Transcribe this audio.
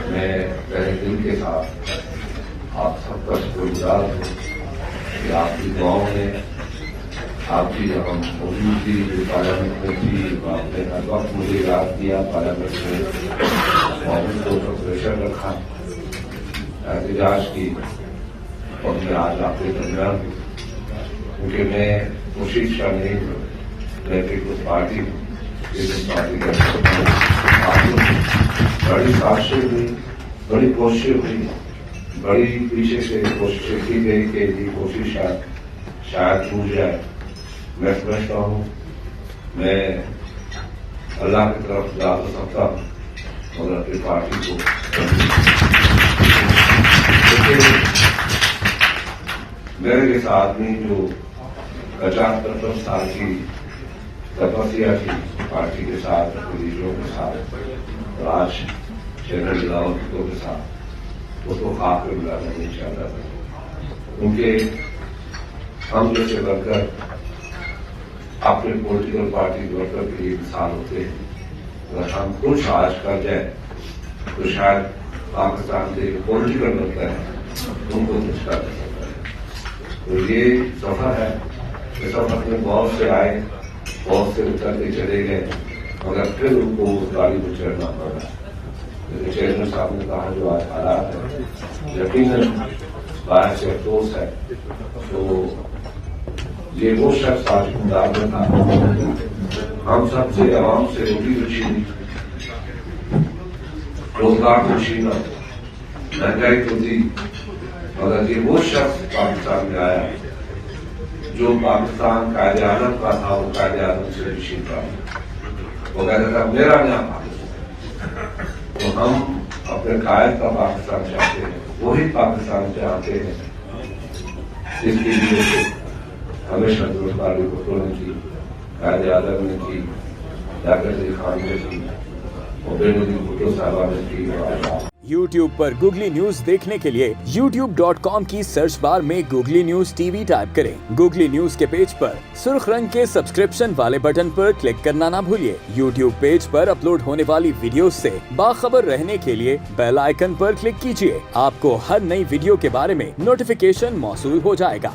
میں پہلے دن کے ساتھ آپ سب کا شکر گزار ہوں کہ آپ کی دعاؤں نے، آپ کی جب ہم موجود تھی جو پارلیمنٹ میں تھی، آپ نے ہر وقت مجھے یاد کیا پارلیمنٹ میں اور ان کو پریشر رکھا، احتجاج کی، اور میں آج آپ کے درمیان ہوں کیونکہ میں کوشش کا نہیں ہوں، میں پیپلز پارٹی ہوں، پیپلز پارٹی کا بڑی سازشیں ہوئی، بڑی کوششیں ہوئی، بڑی پیچھے سے کوششیں کی گئی کہ یہ کوشش شاید ٹوٹ جائے۔ میں سمجھتا ہوں میں اللہ کی طرف جا تو سکتا ہوں اور اپنی پارٹی کو، لیکن میرے جیسا آدمی جو 50-55 سال کی تپسیا کی پارٹی کے ساتھ، اپنے لیڈروں کے ساتھ، اور آج جنرل ضیاء کے ساتھ، وہ تو خاک پہ ملانا نہیں چاہتا تھا، کیونکہ ہم جیسے ورکر اپنے پولیٹیکل پارٹی ورکر کے لیے مثال ہوتے ہیں۔ اگر ہم کچھ آج کر جائیں تو شاید پاکستان کے پولیٹیکل ورکر ہیں ان کو کچھ کر سکتا ہے۔ تو یہ سفر ہے، یہ سفر میں بہت سے آئے، بہت سے اتر کے چلے گئے، مگر پھر ان کو اس گاڑی میں چڑھنا پڑا۔ لیکن چیئرمین صاحب نے کہا جو آج حالات ہے یقیناً باہر سے افسوس ہے، تو یہ وہ شخص آج حکمران میں تھا، ہم سب سے عوام سے روٹی تو چھینی، روزگار کو چھینا، مہنگائی کو دی، مگر یہ وہ شخص پاکستان میں آیا جو پاکستان قائد اعظم کا تھا، وہ قائد اعظم سے بھی چھین رہا، وہ کہتا تھا میرا نیا پاکستان۔ تو ہم اپنے قائد کا پاکستان چاہتے ہیں، وہی پاکستان چاہتے ہیں جس کے لیے ہمیشہ درستکاری بھٹو نے کی، قائد اعظم نے کی، یاقوت علی خان نے کی، اور بینظیر بھٹو صاحبہ نے کی۔ YouTube پر گوگلی نیوز دیکھنے کے لیے youtube.com کی سرچ بار میں googly news T V type کریں۔ گوگلی نیوز کے پیج پر سرخ رنگ کے سبسکرپشن والے بٹن پر کلک کرنا نہ بھولیے۔ YouTube پیج پر اپلوڈ ہونے والی ویڈیوز سے باخبر رہنے کے لیے بیل آئیکن پر کلک کیجیے۔ آپ کو ہر نئی ویڈیو کے بارے میں نوٹیفیکیشن موصول ہو جائے گا۔